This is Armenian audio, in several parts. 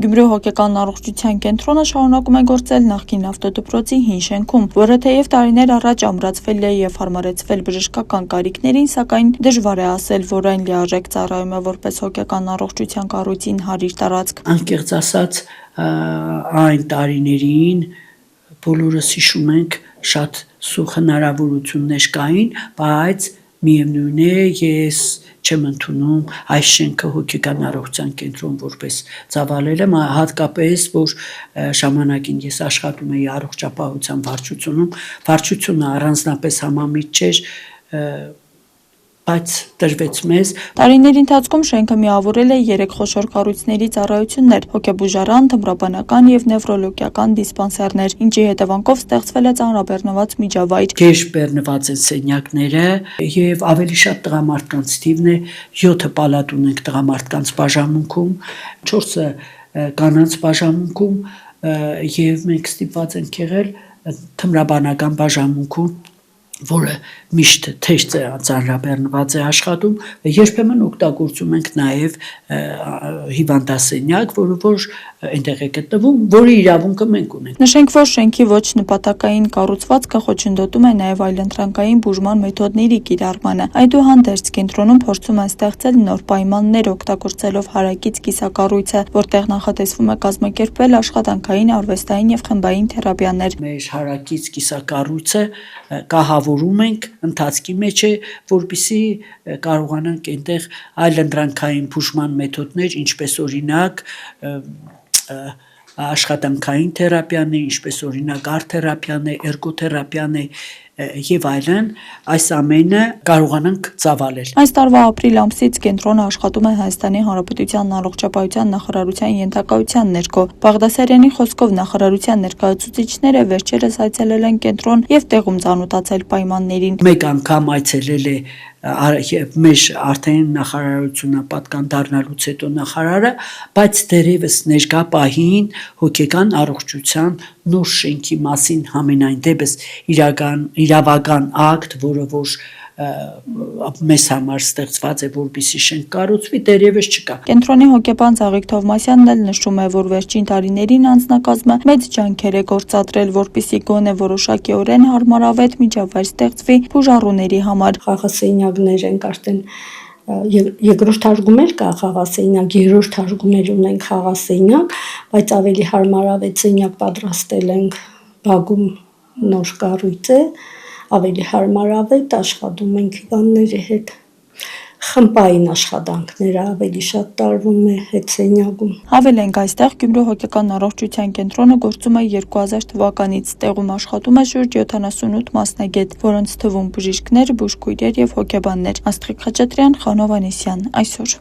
Գյումրու հոգեկան առողջության կենտրոնը շարունակում է գործել նախկին ավտոդպրոցի հին շենքում, որը թեև տարիներ առաջ ամրացվել է և հարմարեցվել բժշկական կարիքներին, սակայն դժվար է ասել, որ այն լիարժեք ծառայում է որպես հոգեկան առողջության կառույցին հարիր տարածք։ Անկեղծ ասած, այն տարիներին բոլորս հիշում ենք շատ սուղ հնարավորություններ կային, բայց միևնույն է, ես չեմ ընդունում այս շենքը հոգեկան առողջության կենտրոն որպես ծավալել եմ, հատկապես, որ ժամանակին ես աշխատում էի առողջապահության վարչությունում, վարչությունը առանձնապես համամիտ չէր, բայց տրվեց մեզ։ Տարիների ընթացքում շենքը միավորել է 3 խոշոր կառույցների ծառայություններ՝ հոգեբուժարան, թմրաբանական և նևրոլոգիական դիսպանսերներ, ինչի հետևանքով ստեղծվել է ծանրաբեռնված միջավայր։ Գերշ բեռնված են սենյակները և ավելի շատ տղամարդկանց թիվն է, 7 պալատ ունենք տղամարդկանց բաժանմունքում, 4-ը կանանց բաժանմունքում և մենք ստիպված ենք եղել թմրաբանական բաժանմունքում, որը միշտ թեժ ծանրաբեռնված է աշխատում, երբեմն օգտագործում ենք նաև հիվանդասենյակ, որը որ այնտեղ է գտնվում, որի իրավունքը մենք ունենք։ Նշենք, որ շենքի ոչ նպատակային կառուցվածքը խոչընդոտում է նաև այլընտրանքային բուժման մեթոդների կիրառմանը։ Այդուհանդերձ կենտրոնում փորձում են ստեղծել նոր պայմաններ օգտագործելով հարակից կիսակառույցը, որտեղ նախատեսվում է կազմակերպել աշխատանքային, արվեստային և խմբային թերապիաներ։ Մեր հարակից կիսակառույցը կահավորում ենք, ընթացքի մեջ է, որպեսզի կարողանանք այնտեղ այլընտրանքային բուժման մեթոդներ, ինչպես օրինակ աշխատանքային թերապիան է, ինչպես օրինակ արտ-թերապիան է, էրգոթերապիան է և այլն, այս ամենը կարողանանք ծավալել։ Այս տարվա ապրիլ ամսից կենտրոնը աշխատում է Հայաստանի Հանրապետության առողջապահության նախարարության ենթակայության ներքո։ Բաղդասարյանի խոսքով նախարարության ներկայացուցիչները վերջերս այցելել են կենտրոն և տեղում ծանոթացել պայմաններին։ Մեկ անգամ այցելել է մեր արդեն նախարարությունը պատկան դառնալուց հետո նախարարը, բայց դեռևս ներկա պահին հոգեկան առողջության նոր շենքի մասին համենայն դեպս իրավական ակտ, որը որ մեզ համար ստեղծված է, որպեսզի շենք կառուցվի, դեռևս չկա։ Կենտրոնի հոգեբան Ծաղիկ Թովմասյանն էլ նշում է, որ վերջին տարիներին անձնակազմը մեծ ջանքեր է գործադրել, որպեսզի գոնե որոշակիորեն հարմարավետ միջավայր ստեղծվի բուժառուների համար։ Խաղասենյակներ ենք արդեն երկրորդ թարգումել կա խաղասենյակ, երրորդ թարգումել ունենք խաղասենյակ, բայց ավելի հարմարավետ սենյակ պատրաստել ենք Բագում նոր կառույց է, ավելի հարմարավետ աշխատում ենք հիվանդների հետ։ Խմբային աշխատանքները ավելի շատ տարվում է հետսենյակում։ Հավելենք, այստեղ Գյումրու հոգեկան առողջության կենտրոնը գործում է 2000 թվականից, տեղում աշխատում է շուրջ 78 մասնագետ, որոնց թվում բժիշկներ, բուժքույրեր և հոգեբաններ։ Աստղիկ Խաչատրյան, Խանո Հովհաննիսյան, այսօր։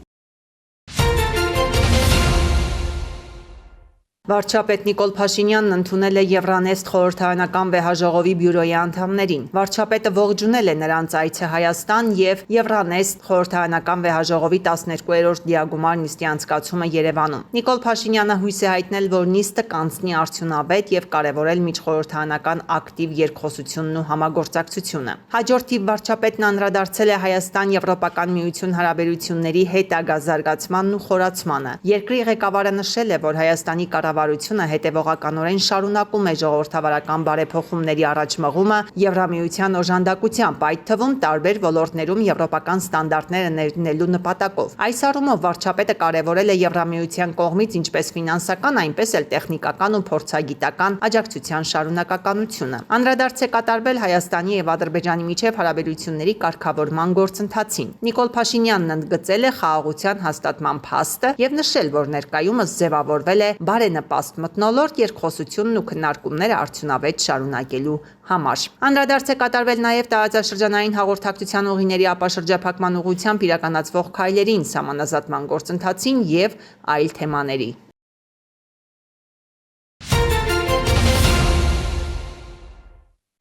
Վարչապետ Նիկոլ Փաշինյանն ընդունել է Եվրանեստ խորհրդարանական վեհաժողովի բյուրոյի անդամներին։ Վարչապետը ողջունել է նրանց այցը Հայաստան և Եվրանեստ խորհրդարանական վեհաժողովի 12-րդ դիագումար նիստի անցկացումը Երևանում։ Նիկոլ Փաշինյանը հույս է հայտնել, որ նիստը կանցնի արդյունավետ և կարևորել միջխորհրդարանական ակտիվ երկխոսությունն ու համագործակցությունը։ Հաջորդ թիվ վարչապետն անդրադարձել է Հայաստան-Եվրոպական միություն հարաբերությունների հետագա զարգացմանն ու խորացմանը։ Երկրի ղեկավարը նշել է, որ Հայաստանի կառավարությունը հետևողականորեն շարունակում է ժողովրդավարական բարեփոխումների առաջմղումը Եվրամիության օժանդակությամբ, այդ թվում տարբեր ոլորտներում եվրոպական ստանդարտները ներդնելու նպատակով։ Այս առումով վարչապետը կարևորել է Եվրամիության կողմից ինչպես ֆինանսական, այնպես էլ տեխնիկական ու փորձագիտական աջակցության շարունակականությունը։ Անդրադարձ է կատարվել Հայաստանի և Ադրբեջանի միջև հարաբերությունների կարգավորման գործընթացին։ Նիկոլ Փաշինյանն ընդգծել է խաղաղության հաստատման փաստը և նշել, որ ներկայումս ձևավորվել է բարենպաստ մթնոլորտ երկխոսությունն ու քննարկումները արդյունավետ շարունակելու համար։ Անդրադարձ է կատարվել նաև տարածաշրջանային հաղորդակցության ուղիների ապաշրջափակման ուղղությամբ իրականացվող քայլերին, սահմանազատման գործընթացին և այլ թեմաների։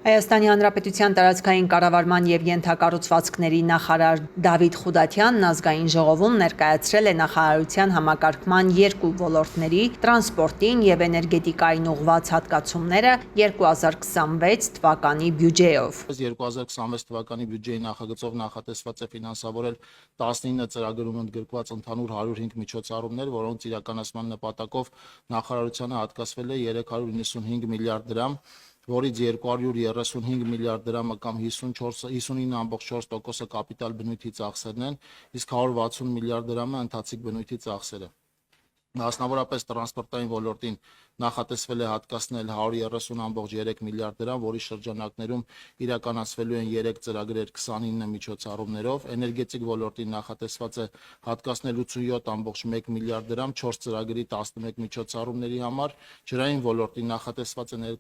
Հայաստանի Հանրապետության տարածքային կառավարման եւ ենթակառուցվածքների նախարար Դավիթ Խուդատյանն ազգային ժողովում ներկայացրել է նախարարության համակարգման երկու ոլորտների՝ տրանսպորտին եւ էներգետիկային ուղղված հատկացումները 2026 թվականի բյուջեով։ 2026 թվականի բյուջեի նախագծով նախատեսված է ֆինանսավորել 19 ծրագրում ընդգրկված ընդհանուր 105 միջոցառումներ, որոնց իրականացման նպատակով նախարարությանը հատկացվել է 395 միլիարդ դրամ, որից 235 միլիարդ դրամը կամ 59.4% կապիտալ բնույթի ծախսերն են, իսկ 160 միլիարդ դրամը ընթացիկ բնույթի ծախսերը։ Մասնավորապես տրանսպորտային ոլորտին նախատեսվել է հատկացնել 130.3 միլիարդ դրամ, որի շրջանակներում իրականացվելու են 3 ծրագրեր 29 միջոցառումներով, էներգետիկ ոլորտին նախատեսված է հատկացնել 87.1 միլիարդ դրամ 4 ծրագրի 11 միջոցառումների համար, ջրային ոլորտին նախատեսված է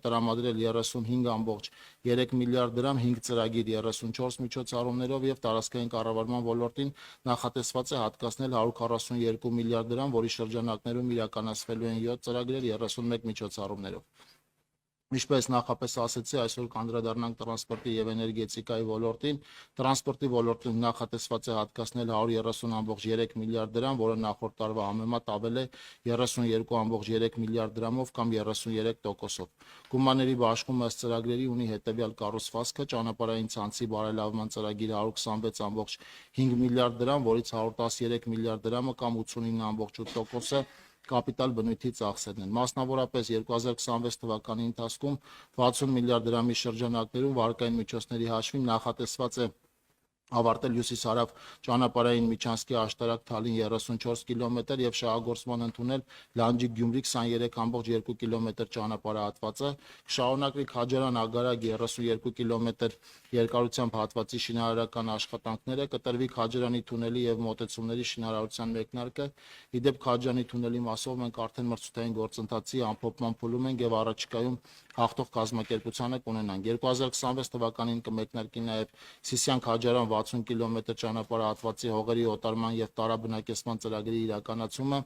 տրամադրել 35.3 միլիարդ դրամ 5 ծրագիր 34 միջոցառումներով եւ տարածքային կառավարման ոլորտին նախատեսված է հատկացնել 142 միլիարդ դրամ, որի շրջանակներում իրականացվելու են 7 ծրագրեր 31 միջոցառումներով։ Ինչպես նախապես ասացի, այսօր կանդրադառնանք տրանսպորտի եւ էներգետիկայի ոլորտին։ Տրանսպորտի ոլորտին նախատեսված է հատկացնել 130.3 միլիարդ դրամ, որը նախորդ տարվա համեմատ ավել է 32.3 միլիարդ դրամով կամ 33%-ով։ Գումարների բաշխումը ըստ ծրագրերի ունի հետեւյալ կառուցվածքը՝ ճանապարհային ցանցի բարելավման ծրագիր 126.5 միլիարդ դրամ, որից 113 միլիարդ դրամը կամ 89.8%-ը կապիտալ բնույթի ծախսերն են։ Մասնավորապես 2026 թվականի ընթացքում 60 միլիարդ դրամի շրջանակներում վարկային միջոցների հաշվին նախատեսված է ավարտել հյուսիս-հարավ ճանապարհային միջանցքի աշտարակ Թալին 34 կիլոմետր եւ շահագործման ընդունել Լանջիկ-Գյումրի 23.2 կիլոմետր ճանապարհահատվածը, կշարունակվի Քաջարան-Ագարագ 32 կիլոմետր երկարությամբ հատվածի շինարարական աշխատանքները, կտրվի Քաջարանի թունելի եւ մոտեցումների շինարարության մեկնարկը։ Իդեպ Քաջարանի թունելի մասով մենք արդեն մրցութային գործընթացի ամփոփման փուլում ենք եւ առաջիկայում հաղթող կազմակերպությանը կունենանք։ 2026 թվականին կմեկնարկի նաեւ Սիսիան-Քաջարան 60 կիլոմետր ճանապարհահատվածի հողերի օտարման եւ տարաբնակեցման ծրագրի իրականացումը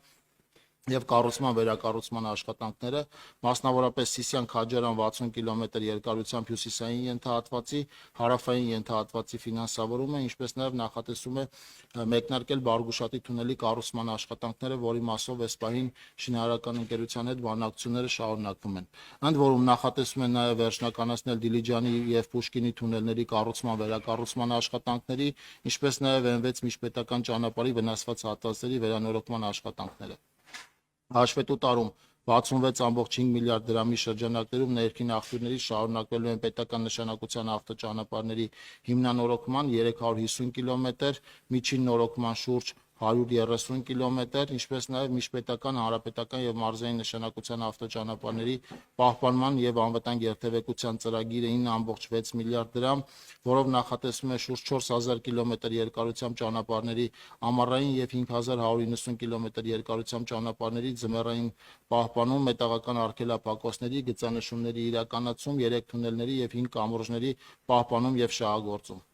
եւ կառուցման վերակառուցման աշխատանքները, մասնավորապես Սիսիան-Քաջարան 60 կիլոմետր երկարությամբ հյուսիսային ենթահատվածի, հարավային ենթահատվածի ֆինանսավորումը, ինչպես նաեւ նախատեսում է մեկնարկել Բարգուշատի թունելի կառուցման աշխատանքները, որի մասով այս պահին շինարարական ընկերության հետ բանակցությունները շարունակվում են։ Ընդ որում նախատեսում են նաեւ վերջնականացնել Դիլիջանի եւ Պուշկինի թունելների կառուցման վերակառուցման աշխատանքների, ինչպես նաեւ N6 միջպետական ճանապարհի վնասված հատվածների վերանորոգման աշխատանքները։ Հաշվետու տարում 66.5 միլիարդ դրամի շրջանակներում ներքին աղբյուրների շարունակվելու են պետական նշանակության ավտոճանապարհների հիմնանորոգման 350 կիլոմետր, միջին նորոգման շուրջ 130 կիլոմետր, ինչպես նաև միջպետական, հանրապետական եւ մարզային նշանակության ավտոճանապարհների պահպանման եւ անվտանգ երթևեկության ծրագիրը 9.6 միլիարդ դրամ, որով նախատեսվում է շուրջ 4000 կիլոմետր երկարությամբ ճանապարհների ամառային եւ 5190 կիլոմետր երկարությամբ ճանապարհների ձմեռային պահպանում, մետաղական արգելափակոսների, գծանշումների իրականացում, 3 թունելների եւ 5 կամուրջների պահպանում եւ շահագործում։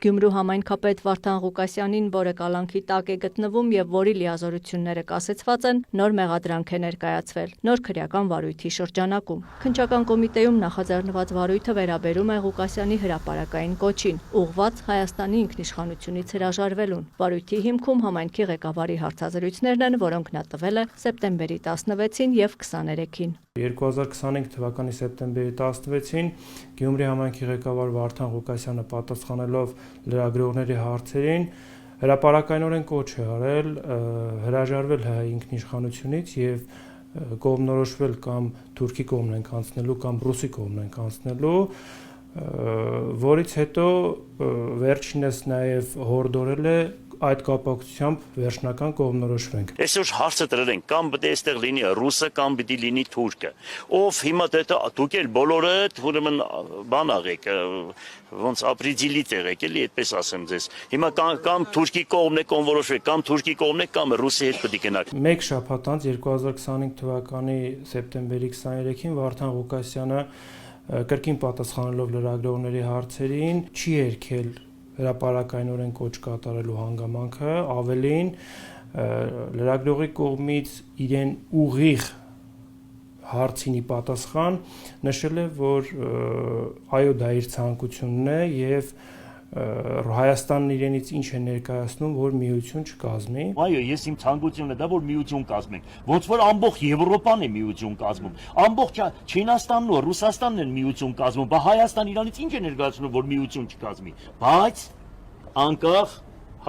Գյումրու համայնքապետ Վարդան Ղուկասյանին, որը կալանքի տակ է գտնվում եւ որի լիազորությունները կասեցված են, նոր մեղադրանք է ներկայացվել նոր քրեական վարույթի շրջանակում։ Քննչական կոմիտեում նախաձեռնված վարույթը վերաբերում է Ղուկասյանի հրապարակային կոչին, ուղղված Հայաստանի ինքնիշխանությունից հրաժարվելուն։ Վարույթի հիմքում համայնքի ղեկավարի հարցազրույցներն են, որոնք նա տվել է սեպտեմբերի 16-ին եւ 23-ին։ 2025 թվականի սեպտեմբերի 16-ին Գյումրի համայնքի ղեկավար Վարդան Ղուկասյանը պատասխանելով լրագրողների հարցերին հրապարակայնորեն կոչ է արել հրաժարվել հայ ինքնիշխանությունից եւ կողմնորոշվել կամ Թուրքի կողմն ենք անցնելու կամ Ռուսի կողմն ենք անցնելու, որից հետո վերջինս նաեւ հորդորել է այդ կապակցությամբ վերջնական կողմնորոշվենք։ Այսօր հարցը դրել են կամ պետք է այստեղ լինի ռուսը կամ պետք է լինի թուրքը։ Ով հիմա դա դուք էլ բոլորը ուրեմն բան աղեք, ոնց ապրիդիլիտ եղեք, էլի այդպես ասեմ ձեզ։ Հիմա կամ Թուրքի կողմն է կողմնորոշվեք, կամ Թուրքի կողմն է, կամ Ռուսի հետ պետք է գնաք։ Մեկ շաբաթ անց 2025 թվականի սեպտեմբերի 23-ին Վարդան Ղուկասյանը կրկին պատասխանելով լրագրողների հարցերին չի երգել հրապարակայնորեն կոչ կատարելու հանգամանքը, ավելին լրագրողի կողմից իրեն ուղիղ հարցին ի պատասխան նշել է, որ այո, դա իր ցանկությունն է եւ Հայաստանն իրենից ինչ է ներկայացնում, որ միություն չկազմի։ Այո, ես իմ ցանկությունն է դա, որ միություն կազմենք։ Ոնց որ ամբողջ Եվրոպան է միություն կազմում, ամբողջ Չինաստանն ու Ռուսաստանն են միություն կազմում, բա Հայաստան իրանից ինչ է ներկայացնում, որ միություն չկազմի։ Բայց անկախ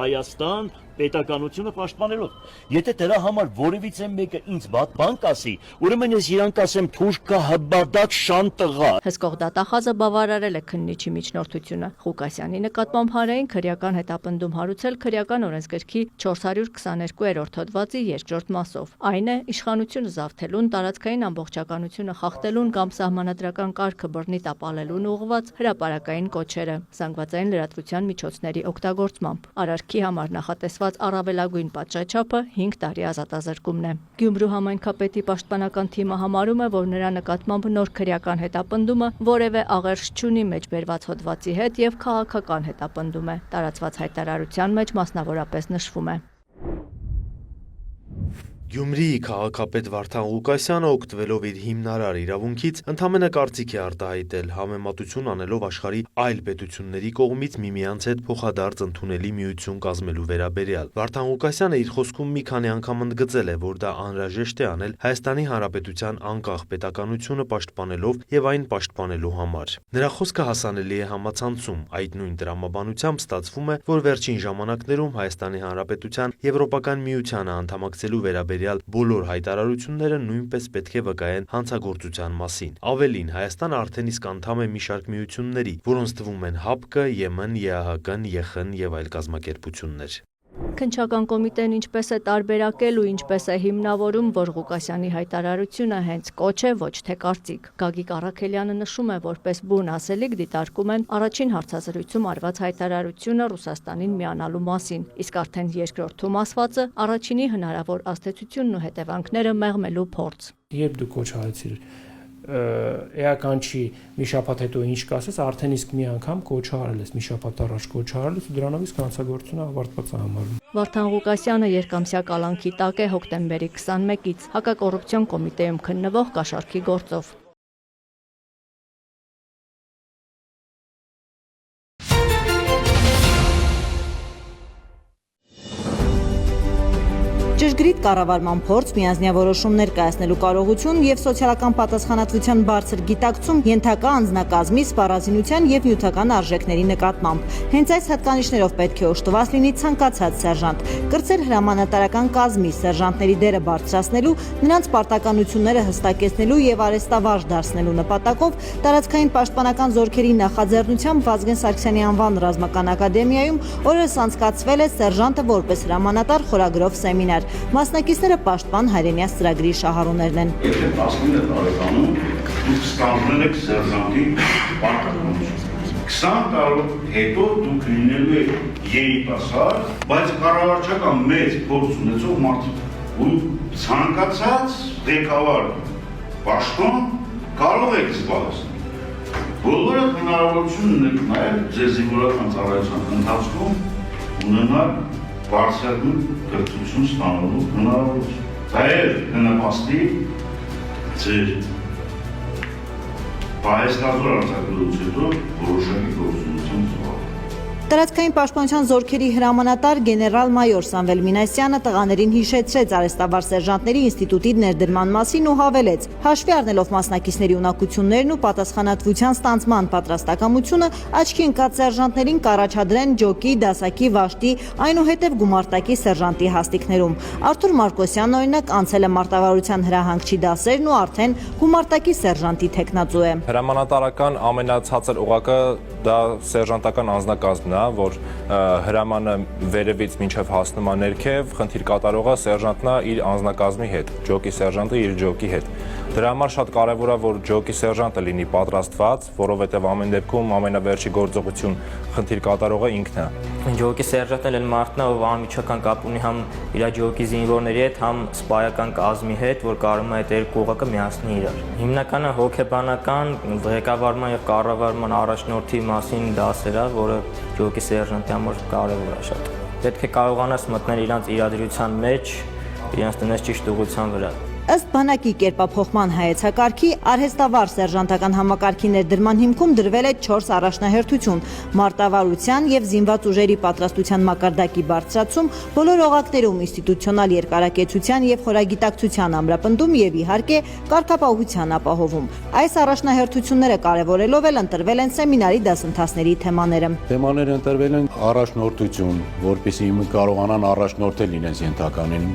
Հայաստան պետականությունը պաշտպանելով։ Եթե դրա համար որևիցե մեկը ինձ բան կասի, ուրեմն ես իրան կասեմ թուրքա հբադակ շան տղա։ Հսկող դատախազը բավարարել է քննիչի միջնորդությունը։ Ղուկասյանի նկատմամբ հանրային քրեական հետապնդում հարուցել քրեական օրենսգրքի 422-րդ հոդվածի երկրորդ մասով։ Այն է իշխանությունը զավթելուն, տարածքային ամբողջականությունը խախտելուն կամ սահմանադրական կարգը բռնի տապալելուն ուղղված հրապարակային կոչերը զանգվածային լրատվության միջոցների օգտագործմամբ։ Արարքի համար նախատեսված առավելագույն պատժաչափը 5 տարի ազատազրկումն է։ Գյումրու համայնքապետի պաշտպանական թիմը համարում է, որ նրա նկատմամբ նոր քրեական հետապնդումը որևէ աղերս չունի մեջբերված հոդվածի հետ եւ քաղաքական հետապնդում է։ Տարածված հայտարարության մեջ մասնավորապես նշվում է. Գյումրիի քաղաքապետ Վարդան Ղուկասյանը օգտվելով իր հիմնարար իրավունքից ընդամենը կարծիք է արտահայտել համեմատություն անելով աշխարհի այլ պետությունների կողմից միմյանց հետ փոխադարձ ընդունելի միություն կազմելու վերաբերյալ։ Վարդան Ղուկասյանը իր խոսքում մի քանի անգամ ընդգծել է, որ դա անհրաժեշտ է անել Հայաստանի Հանրապետության անկախ պետականությունը պաշտպանելով եւ այն պաշտպանելու համար։ Նրա խոսքը հասանելի է համացանցում, այդ նույն տրամաբանությամբ ստացվում է, որ վերջին ժամանակներում Հայաստանի Հանրապետության Եվրոպական միությանը անդամակցելու վերաբերյալ բոլոր հայտարարությունները նույնպես պետք է վկայեն հանցագործության մասին։ Ավելին, Հայաստանը արդեն իսկ անդամ է մի շարք միությունների, որոնց թվում են ՀԱՊԿ, ԵՄ, ԵԱՀԿ, ԵԽ եւ այլ կազմակերպություններ։ Քննչական կոմիտեն ինչպես է տարբերակել ու ինչպես է հիմնավորում, որ Ղուկասյանի հայտարարությունը հենց կոչ է, ոչ թե կարծիք։ Գագիկ Առաքելյանը նշում է, որպես բուն ասելիք դիտարկում են առաջին հարցազրույցում արված հայտարարությունը Ռուսաստանին միանալու մասին, իսկ արդեն երկրորդում ասվածը առաջինի հնարավոր ազդեցությունն ու հետևանքները մեղմելու փորձ։ Երբ դու կոչ արեցիր էական չի մի շաբաթ հետո ինչ կասես, արդեն իսկ մի անգամ կոչ արել ես, մի շաբաթ առաջ կոչ արել ես ու դրանով իսկ հանցագործությունը ավարտված է համարվում։ Վարդան Ղուկասյանը երկամսյա կալանքի տակ է հոկտեմբերի 21-ից հակակոռուպցիոն կոմիտեում քննվող կաշառքի գործով։ Ճշգրիտ կառավարման փորձ, միանձնյավորոշումներ կայացնելու կարողություն եւ սոցիալական պատասխանատվության բարձր գիտակցում ենթակա անձնակազմի սպառազինության եւ նյութական արժեքների նկատմամբ։ Հենց այս հատկանիշներով պետք է օժտված լինի ցանկացած սերժանտ, կրծել հրամանատարական կազմի սերժանտների դերը բարձրացնելու, նրանց պարտականությունները հստակեցնելու եւ արեստավարժ դարձնելու նպատակով տարածքային պաշտպանական զորքերի նախաձեռնությամբ Վազգեն Սարգսյանի անվան ռազմական ակադեմիայում օրերս անցկացվել է սերժանտը որպես հրամանատար խորագրով սեմինար։ Մասնակիցները պաշտպան հայրենյաց ծրագրի շահառուներն են։ Եթե 19 տարեկանում դուք ստանձնել եք սերժանտի պարտականություն, 20 տարի հետո դուք լինելու եք երիտասարդ, բայց կառավարչական մեծ փորձ ունեցող մարդիկ ու ցանկացած ղեկավար պաշտոն կարող եք զբաղեցնել։ Բոլորը հնարավորություն ունեք նաև ձեր զինվորական ծառայության ընթացքում ունենալ բարձրագույն կրթություն ստանալու հնարավորություն։ Դա էլ կնպաստի ձեր պահեստազոր արձակվելուց հետո որոշակի գործունեություն զբաղել։ Տարածքային պաշտպանության զորքերի հրամանատար գեներալ-մայոր Սամվել Մինասյանը տղաներին հիշեցրեց արեստավար սերժանտների ինստիտուտի ներդրման մասին ու հավելեց. հաշվի առնելով մասնակիցների ունակություններն ու պատասխանատվության ստանձնման պատրաստակամությունը, աչքի ընկած սերժանտներին կառաջադրեն ջոկի, դասակի, վաշտի, այնուհետև գումարտակի սերժանտի հաստիքներում։ Արթուր Մարկոսյանն օրինակ անցել է մարտավարության հրահանգչի դասերն ու արդեն գումարտակի սերժանտի թեկնածու է։ Հրամանատարական ամենացածր օղակը դա սերժանտական անձնակազմն է, որ հրամանը վերևից մինչև հասնում է ներքև, խնդիր կատարողը սերժանտն է իր անձնակազմի հետ, ջոկի սերժանտը իր ջոկի հետ։ Դրա համար շատ կարևոր է, որ ջոկի սերժանտը լինի պատրաստված, որովհետև ամեն դեպքում ամենավերջի գործողություն խնդիր կատարողը ինքն է։ Ջոկի սերժանտն էլ մարդն է, ով անմիջական կապ ունի համ իր ջոկի զինվորների հետ, համ սպայական կազմի հետ, որ կարող է այդ երկու օղակը միացնել իրար։ Հիմնականը հոգեբանական, ղեկավարման եւ կառավարման առաջնորդի մասին դասեր է, որը ջոկի սերժանտի համար կարևոր է շատ։ Պետք է կարողանաս մտնել իրանց իրադրության մեջ, իրենց տնես ճիշտ ուղղության վրա։ Ըստ բանակի կերպափոխման հայեցակարգի արհեստավար սերժանտական համակարգի ներդրման հիմքում դրվել է 4 առաջնահերթություն՝ մարտավարության եւ զինված ուժերի պատրաստության մակարդակի բարձրացում, բոլոր օղակներում ինստիտուցիոնալ երկարակեցության եւ խորագիտակցության ամրապնդում եւ իհարկե կարգապահության ապահովում։ Այս առաջնահերթությունները կարևորելով էլ ընտրվել են սեմինարի դասընթացների թեմաները։ Թեմաները ընտրվել են առաջնորդություն, որպեսզի կարողանան առաջնորդել իրենց ենթականին,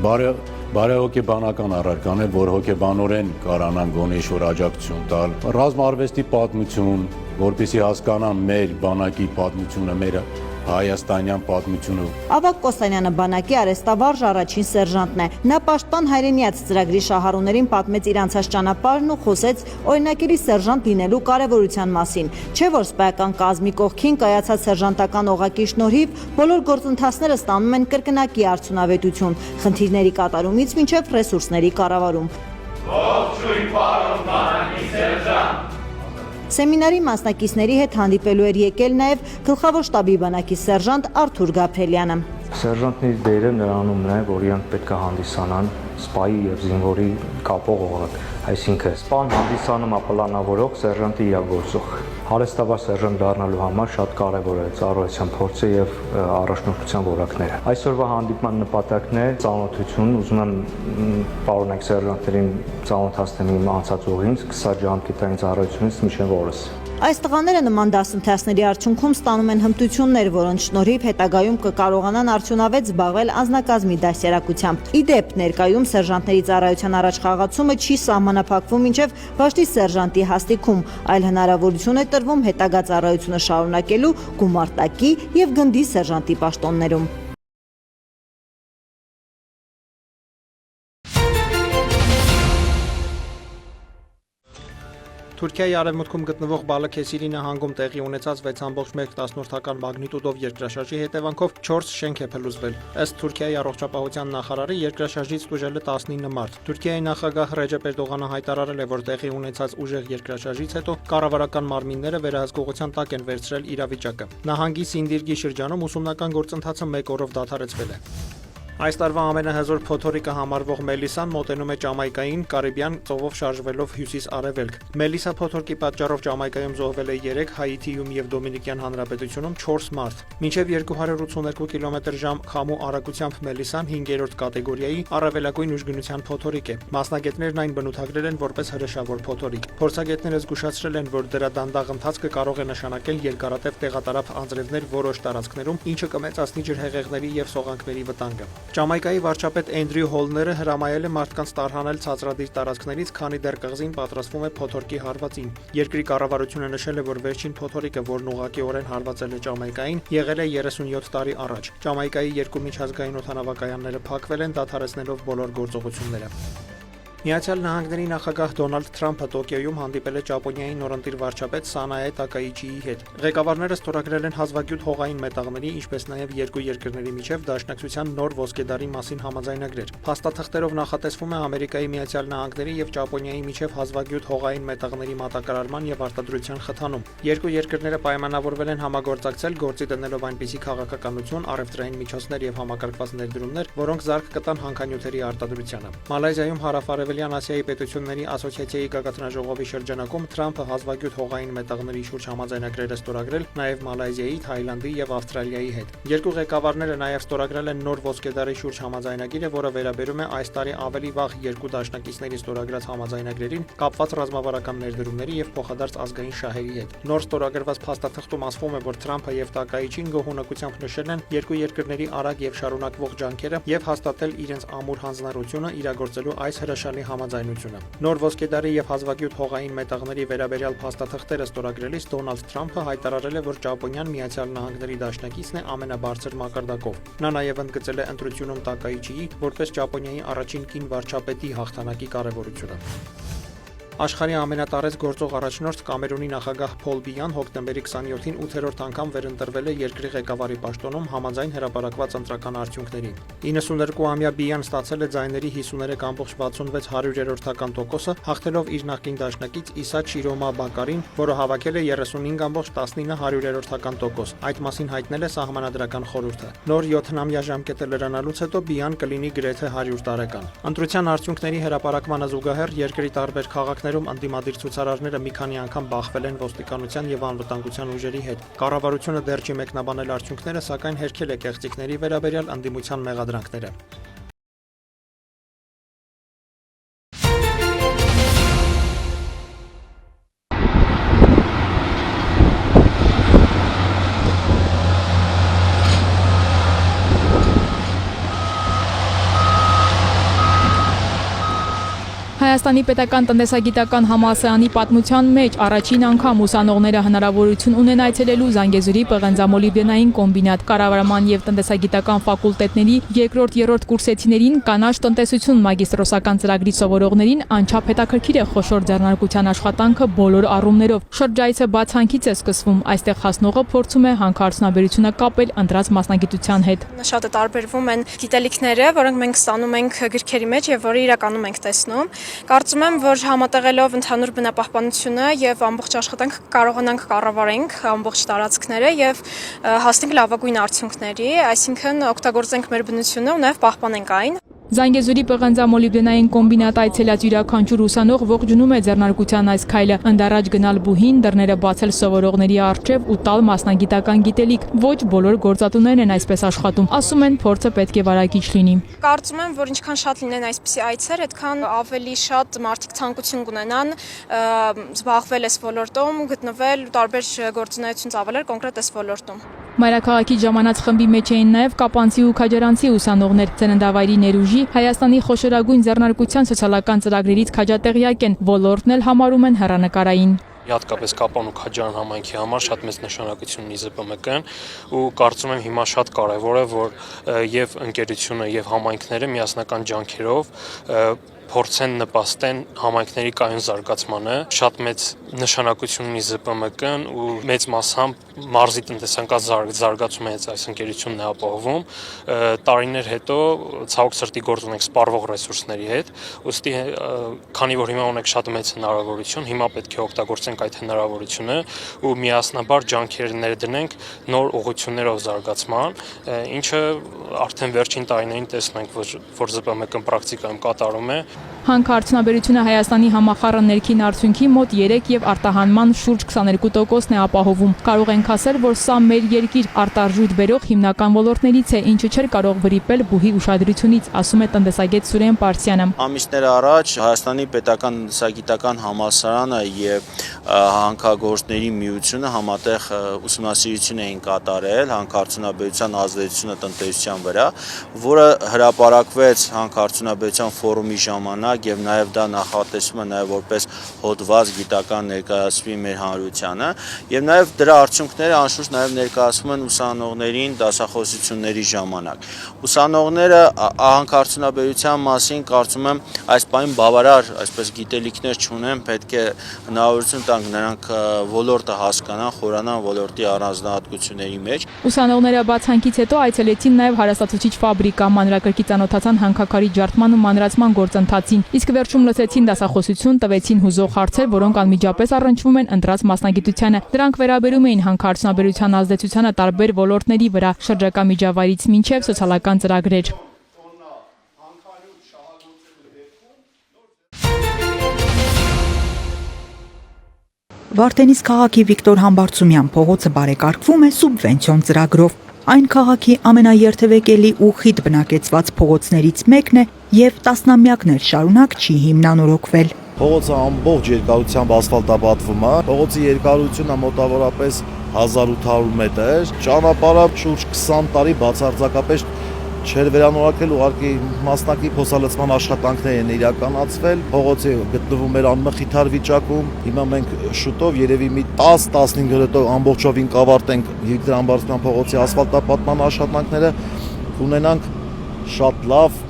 բարեհոգեբանական առարկան է, որ հոգեբանորեն կարողանան գոնե ինչ-որ աջակցություն տալ, ռազմարվեստի պատմություն, որպեսզի հասկանան մեր բանակի պատմությունը, մեր հայաստանյան պատմությունը։ Ավագ Կոստանյանը բանակի արհեստավարժ առաջին սերժանտն է։ Նա պաշտպան հայրենիաց ծրագրի շահառուներին պատմեց իր անցած ճանապարհն ու խոսեց օրինակելի սերժանտ լինելու կարևորության մասին։ Չէ՞ որ սպայական կազմի կողքին կայացած սերժանտական օղակի շնորհիվ բոլոր գործընթացները ստանում են կրկնակի արդյունավետություն, խնդիրների կատարումից մինչև ռեսուրսների կառավարում։ Ողջույն պարոն բանակի սերժանտ։ Սեմինարի մասնակիցների հետ հանդիպելու էր եկել նաև գլխավոր շտաբի բանակի սերժանտ Արթուր Գաբրելյանը։ Սերժանտների դերը նրանում է, որ իրանք պետք է հանդիսանան սպայի եւ զինվորի կապող օղակ, այսինքն սպան հանդիսանում է պլանավորող, սերժանտը իրագործող։ Հարստավար սերժանտ դառնալու համար շատ կարևոր է ծառայության փորձը եւ առաջնորդության որակները։ Այսօրվա հանդիպման նպատակն է ծանոթություն, ուզում եմ պարոնայք սերժանտներին ծանոթացնել իմ անցած ուղին, սկսած ժամկետային ծառայությունից մինչեւ օրս։ Այս տղաները նման դասընթացների արդյունքում ստանում են հմտություններ, որոնց շնորհիվ հետագայում կկարողանան արդյունավետ զբաղվել անձնակազմի դաստիարակությամբ։ Ի դեպ, ներկայում սերժանտների ծառայության առաջխաղացումը չի սահմանափակվում մինչև վաշտի սերժանտի հաստիքում, այլ հնարավորություն է տրվում հետագա ծառայությունը շարունակելու գումարտակի եւ գնդի սերժանտի պաշտոններում։ Թուրքիայի արևմուտքում գտնվող Բալաքեսիրի նահանգում տեղի ունեցած 6.1 մագնիտուդով երկրաշարժի հետևանքով 4 շենք է փլուզվել։ Ըստ Թուրքիայի առողջապահության նախարարի երկրաշարժից տուժել է 19 մարդ։ Թուրքիայի նախագահ Ռեջեփ Էրդողանը հայտարարել է, որ տեղի ունեցած ուժեղ երկրաշարժից հետո կառավարական մարմինները վերահսկողության տակ են վերցրել իրավիճակը։ Նահանգի Սինդիրգի շրջանում ուսումնական գործընթացը 1 օրով դադարեցվել է։ Այս տարվա ամենահզոր փոթորիկը համարվող Մելիսան մոտենում է Ճամայկային Կարիբյան ծովով շարժվելով հյուսիս-արևելք։ Մելիսա փոթորկի պատճառով Ճամայկայում զոհվել է 3, Հայիթիում եւ Դոմինիկյան Հանրապետությունում 4 մարդ։ Մինչև 282 կմ/ժ քամու արագությամբ Մելիսան 5-րդ կատեգորիայի առավելագույն ուժգնության փոթորիկ է։ Մասնագետներն այն բնութագրել են որպես հրեշավոր փոթորիկ։ Փորձագետները զգուշացրել են, որ դրա դանդաղ ընթացքը կարող է նշանակել երկարատև տեղատարափ անձրևներ որոշ տարածքներում, ինչը կմեծացնի ջրհեղեղների եւ սողանքների վտանգը։ Ճամայկայի վարչապետ Էնդրյու Հոլները հրամայել է մարդկանց տարհանել ցածրադիր տարածքներից, քանի դեռ կղզին պատրաստվում է փոթորկի հարվածին։ Երկրի կառավարությունը նշել է, որ վերջին փոթորիկը, որն ուղղակիորեն հարվածել է Ճամայկային, եղել է 37 տարի առաջ։ Ճամայկայի 2 միջազգային օդանավակայանները փակվել են, դադարեցնելով բոլոր գործողությունները։ Միացյալ Նահանգների նախագահ Դոնալդ Թրամփը Տոկիոյում հանդիպել է Ճապոնիայի նորընտիր վարչապետ Սանաե Տակաիչիի հետ։ Ղեկավարները ստորագրել են հազվագյուտ հողային մետաղների, ինչպես նաև երկու երկրների միջև դաշնակցության նոր ոսկեդարի մասին համաձայնագրեր։ Փաստաթղթերով նախատեսվում է Ամերիկայի Միացյալ Նահանգների եւ Ճապոնիայի միջև հազվագյուտ հողային մետաղների մատակարարման եւ արտադրության խթանում։ Երկու երկրները պայմանավորվել են համագործակցել, գործի դնելով այնպիսի քաղաքականություն, առևտրային միջոցներ եւ համակարգված ներդրումներ, որոնք զարկ կտան հանքանյութերի արտադրությանը։ Մալայզիայում Հարավարևելյան Ասիայի պետությունների ասոցիացիայի գագաթնաժողովի շրջանակում Թրամփը հազվագյուտ հողային մետաղների շուրջ համաձայնագրեր է ստորագրել նաև Մալայզիայի, Թայլանդի եւ Ավստրալիայի հետ։ Երկու ղեկավարները նաև ստորագրել են նոր ոսկեդարի շուրջ համաձայնագիրը, որը վերաբերում է այս տարի ավելի վաղ երկու դաշնակիցների ստորագրած համաձայնագրերին կապված ռազմավարական ներդրումների եւ փոխադարձ ազգային շահերի հետ։ Նոր ստորագրված փաստաթղթում ասվում է, որ Թրամփը եւ Տակաիչին գոհունակությամբ նշել են երկու երկրների արագ եւ շարունակվող ջանքերը եւ հաստատել իրենց ամուր հանձնառությունը իրագործելու այս հրաշալի համաձայնությունը։ Նոր ոսկեդարի եւ հազվագյուտ հողային մետաղների վերաբերյալ փաստաթղթերը ստորագրելիս Դոնալդ Թրամփը հայտարարել է, որ Ճապոնիան Միացյալ Նահանգների դաշնակիցն է ամենաբարձր մակարդակով։ Նա նաև ընդգծել է ընտրությունում Տակաիչիի որպես Ճապոնիայի առաջին կին վարչապետի հաղթանակի կարևորությունը։ Աշխարհի ամենատարեց գործող առաջնորդ Կամերունի նախագահ Փոլ Բիյան հոկտեմբերի 27-ին 8-րդ անգամ վերընտրվել է երկրի ղեկավարի պաշտոնում համաձայն հրապարակված ընտրական արդյունքների։ 92-ամյա Բիյան ստացել է ձայների 53.66%, հաղթելով իր նախկին դաշնակից Իսա Չիրոմա Բակարին, որը հավաքել է 35.19%։ Այդ մասին հայտնել է Սահմանադրական խորհուրդը։ Նոր 7-ամյա ժամկետը լրանալուց հետո Բիյան կլինի գրեթե 100 տարեկան։ Ընտրության արդյունքների հրապարակմանը զուգահեռ երկրի տարբեր քաղաքներում ընդդիմադիր ցուցարարները մի քանի անգամ բախվել են ոստիկանության եւ անվտանգության ուժերի հետ։ Կառավարությունը դեռ չի մեկնաբանել արդյունքները, սակայն հերքել է կեղծիքների վերաբերյալ ընդդիմության մեղադրանքները։ Հայաստանի պետական տնտեսագիտական համալսարանի պատմության մեջ առաջին անգամ ուսանողները հնարավորություն ունեն այցելելու Զանգեզուրի պղնձամոլիբդենային կոմբինատ, կառավարման եւ տնտեսագիտական ֆակուլտետների 2-3 կուրսեցիներին, կանաչ տնտեսություն մագիստրոսական ծրագրի սովորողներին անչափ հետաքրքիր է խոշոր ձեռնարկության աշխատանքը բոլոր առումներով։ Շրջայցը բացանքից է սկսվում, այստեղ հասնողը փորձում է հանքարդյունաբերությունը կապել ընտրած մասնագիտության հետ։ Շատ է տարբերվում են գիտելիքները, որոնք մենք ստանում ենք գրքերի մեջ եւ որը իրականում ենք տեսնում։ Կարծում եմ, որ համատեղելով ընդհանուր բնապահպանությունը եւ ամբողջ աշխատանք կարողանանք կառավարենք ամբողջ տարածքները եւ հասնենք լավագույն արդյունքների, այսինքն օգտագործենք մեր բնությունը ու նաեւ պահպանենք այն։ Զանգեզուրի պղնձամոլիբդենային կոմբինատ այցելած յուրաքանչյուր ուսանող ողջունում է ձեռնարկության այս քայլը, ընդառաջ գնալ բուհին, դռները բացել սովորողների առջև ու տալ մասնագիտական գիտելիք։ Ոչ բոլոր գործատուներն են այսպես աշխատում, ասում են փորձը պետք է վարակիչ լինի։ Կարծում եմ, որ ինչքան շատ լինեն այսպիսի այցեր, այդքան ավելի շատ մարդիկ ցանկություն կունենան զբաղվել այս ոլորտում, գտնվել տարբեր գործունեություն ծավալել կոնկրետ այս ոլորտում։ Մայրաքաղաքի ժամանած խմբի մեջ էին նաև կապանցի ու քաջարանցի ուսանողներ, ծննդավայրի ներուժի, Հայաստանի խոշորագույն ձեռնարկության սոցիալական ծրագրերից քաջատեղյակ են, ոլորտն էլ համարում են հեռանկարային։ Հատկապես Կապան ու Քաջարան համայնքի համար շատ մեծ նշանակություն ունի ԶՊՄԿ-ն ու կարծում եմ հիմա շատ կարևոր է, որ եւ ընկերությունը եւ համայնքները միասնական ջանքերով փորձեն նպաստեն համայնքների կայուն զարգացմանը, շատ մեծ նշանակություն ունի ԶՊՄԿ-ն ու մեծ մասամբ մարզի տնտեսական զարգացումը այս ընկերությունն է ապահովում։ Տարիներ հետո ցավոք սրտի գործ ունենք սպառվող ռեսուրսների հետ, ուստի քանի որ հիմա ունենք շատ մեծ հնարավորություն, հիմա պետք է օգտագործենք այդ հնարավորությունը ու միասնաբար ջանքեր ներդնենք նոր ուղղություններով զարգացման, ինչը արդեն վերջին տարիներին տեսնենք, որ ԶՊՄԿ-ն պրակտիկայում կատարում է։ Հանքարդյունաբերությունը Հայաստանի համախառն ներքին արդյունքի մոտ 3 եւ արտահանման շուրջ 22%-ն է ապահովում։ Կարող ենք ասել, որ սա մեր երկիր արտարժույթ բերող հիմնական ոլորտներից է, ինչը չէր կարող վրիպել բուհի ուշադրությունից, ասում է տնտեսագետ Սուրեն Պարսյանը։ Ամիսներ առաջ Հայաստանի պետական տնտեսագիտական համալսարանը եւ հանքագործների միությունը համատեղ ուսումնասիրություն էին կատարել հանքարդյունաբերության ազդեցությունը տնտեսության վրա, որը հրապարակվեց հանքարդյունաբերության ֆորումի ժամանակ եւ նաեւ դա նախատեսվում է նաեւ որպես հոդված գիտական ներկայացվի մեր հանրությանը եւ նաեւ դրա արդյունքները անշուշտ նաեւ ներկայացվում են ուսանողներին դասախոսությունների ժամանակ։ Ուսանողները հանքարդյունաբերության մասին կարծում եմ այս պահին բավարար այսպես գիտելիքներ չունեն, պետք է հնարավորություն տանք նրանք ոլորտը հասկանան, խորանան ոլորտի առանձնահատկությունների մեջ։ Ուսանողները բացանքից հետո այցելեցին նաեւ հարստացուցիչ ֆաբրիկա, մանրակրկիտ ծանոթացան հանքաքարի ջարդման ու մանրացման գործընթացին, իսկ վերջում լսեցին դասախոսություն, տվեցին հուզող հարցեր, որոնք անմիջապես առնչվում են ընտրած մասնագիտությանը։ Դրանք վերաբերում էին հանքարդյունաբերության ազդեցությանը տարբեր ոլորտների վրա, շրջակա միջավայրից մինչև սոցիալական ծրագրեր։ Վարդենիս քաղաքի Վիկտոր Համբարձումյան փողոցը բարեկարգվում է սուբվենցիոն ծրագրով։ Այն քաղաքի ամենաերթևեկելի ու խիտ բնակեցված փողոցներից մեկն է եւ տասնամյակներ շարունակ չի հիմնանորոգվել։ Փողոցը ամբողջ երկարությամբ ասֆալտապատվում է։ Փողոցի երկարությունը մոտավորապես 1800 մետր, ճանապարհը շուրջ 20 տարի բացարձակապես չէր վերանորոգել, ուղղակի մասնակի փոսալցման աշխատանքներ են իրականացվել։ Փողոցը գտնվում էր անմխիթար վիճակում։ Հիմա մենք շուտով երևի մի 10-15 օր հետո ամբողջովին կավարտենք Վիկտոր Համբարձումյան փողոցի ասֆալտապատման աշխատանքները, կունենանք շատ լավ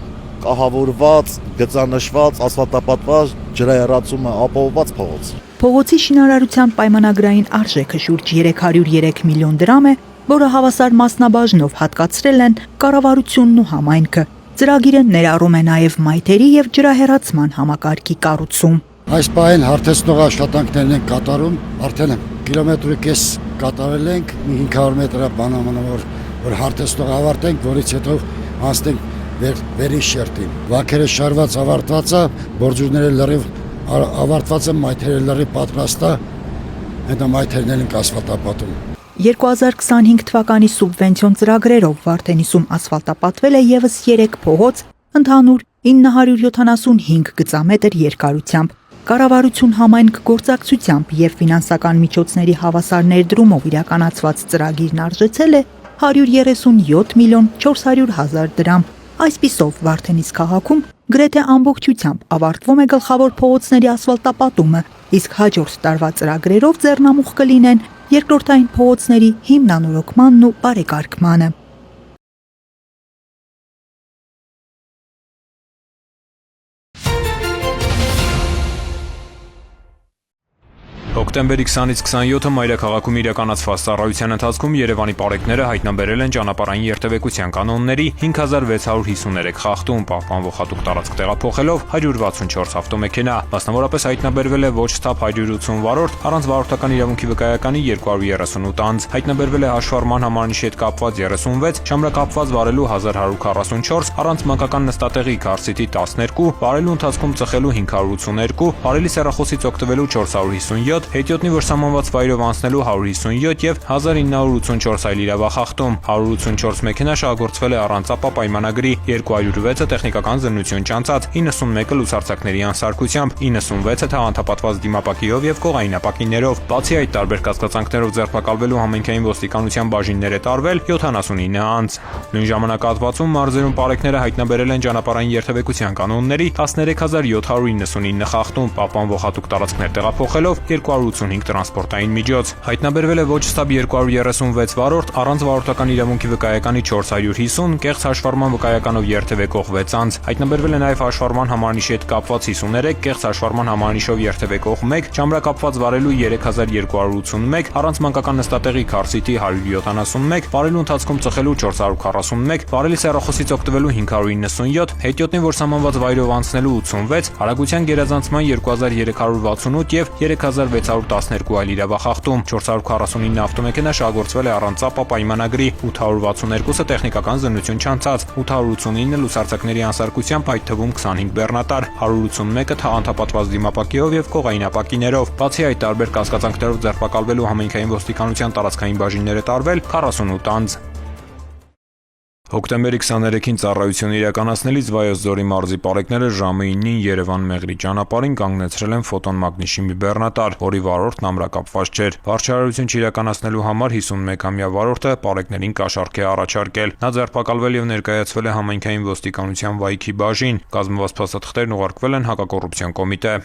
կահավորված, գծանշված, ասֆալտապատված, ջրահեռացումը ապահովված փողոց։ Փողոցի շինարարության պայմանագրային արժեքը շուրջ 303 միլիոն դրամ է, որը հավասար մասնաբաժնով հատկացրել են կառավարությունն ու համայնքը։ Ծրագիրը ներառում է նաև մայթերի եւ ջրահեռացման համակարգի կառուցում։ Այս պահին հարթեցնող աշխատանքներն են կատարում, արդեն կիլոմետրի կես կատարել ենք, 500 մետր բանամանավոր որ հարթեցնող ավարտենք, որից հետո անցնենք վերին շերտին։ Վանքերը շարված ավարտված է, բորձուրները լրիվ ավարտված են, մայթերը լրիվ պատրաստ է, հետո մայթերն են ասֆալտապատում։ 2025 թվականի սուբվենցիոն ծրագրերով Վարդենիսում ասֆալտապատվել է եւս 3 փողոց, ընդհանուր 975 գծամետր երկարությամբ։ Կառավարություն համայնք գործակցությամբ եւ ֆինանսական միջոցների հավասար ներդրումով իրականացված ծրագիրն արժեցել է 137 միլիոն 400 հազար դրամ։ Այսպիսով Վարդենիս քաղաքում գրեթե ամբողջությամբ ավարտվում է գլխավոր փողոցների ասֆալտապատումը, իսկ հաջորդ տարվա ծրագրերով ձեռնամուխ կլինեն երկրորդային փողոցների հիմնանորոգմանն ու բարեկարգմանը։ Հոկտեմբերի 20-ից 27-ը մայրաքաղաքում իրականացված ծառայության ընթացքում Երևանի պարեկները հայտնաբերել են ճանապարհային երթևեկության կանոնների 5653 խախտում, պահպանվող հատուկ տարածք տեղափոխելով 164 ավտոմեքենա, մասնավորապես հայտնաբերվել է ոչ սթափ 180 վարորդ, առանց վարորդական իրավունքի վկայականի 238 անձ, հայտնաբերվել է հաշվառման համարանիշի հետ կապված 36, շամրակապված վարելու 1144, առանց մանկական նստատեղի քարսիտի 12, վարելու ընթացքում ծխելու 582, վարելի սեռախոսից օգտվելու 457, հետիոտնի որ սահմանված վայրով անցնելու 157 եւ 1984 այլ իրավախախտում, 184 մեքենա շահագործվել է առանց ապա պայմանագրի, 206-ը տեխնիկական զննություն չանցած, 91-ը լուսարձակների անսարքությամբ, 96-ը թաղանթապատված դիմապակիով եւ կողայնապակիներով։ Բացի այդ, տարբեր կասկածանքներով ձերբակալվելու համայնքային ոստիկանության բաժիններ է տարվել 79 անձ։ Նույն ժամանակահատվածում մարզերում պարեկները հայտնաբերել են ճանապարհային երթևեկության կանոնների 13799 խախտում, պահպանվող հատուկ տարածքներ տեղափոխելով 285 տրանսպորտային միջոց։ Հայտնաբերվել է ոչ ստաբ 236 վարորդ, առանց վարորդական իրավունքի վկայականի 450, կեղծ հաշվառման վկայականով երթևեկող 6 անձ։ Հայտնաբերվել է նաև հաշվառման համարանիշի հետ կապված 53, կեղծ հաշվառման համարանիշով երթևեկող 1, ճամրակապված վարելու 3281, առանց մանկական նստատեղի քարսիտի 171, վարելու ընթացքում ծխելու 441, վարելի սեռախոսից օգտվելու 597, հետիոտնի որ սահմանված վայրով անցնելու 86, արագության գերազանցման 2368 եւ 3612 այլ իրավախախտում, 449 ավտոմեքենա շահագործվել է առանց ապա պայմանագրի, 862-ը տեխնիկական զննություն չանցած, 889-ը լուսարձակների անսարքությամբ, այդ թվում 25 բեռնատար, 181-ը թաղանթապատված դիմապակիով եւ կողայնապակիներով։ Բացի այդ, տարբեր կասկածանքներով ձերբակալվելու համայնքային ոստիկանության տարածքային բաժիններ է տարվել 48 անձ։ Հոկտեմբերի 23-ին ծառայություն իրականացնելիս Վայոց ձորի մարզի պարեկները ժամը 9-ին Երևան-Մեղրի ճանապարհին կանգնեցրել են ֆոտոն մագնիշի բեռնատար, որի վարորդն ամրակապված չէր։ Վարչարարություն չիրականացնելու համար 51-ամյա վարորդը պարեկներին կաշառք է առաջարկել։ Նա ձերբակալվել եւ ներկայացվել է համայնքային ոստիկանության վայքի բաժին։ Կազմված փաստաթղթերն ուղարկվել են հակակոռուպցիոն կոմիտե։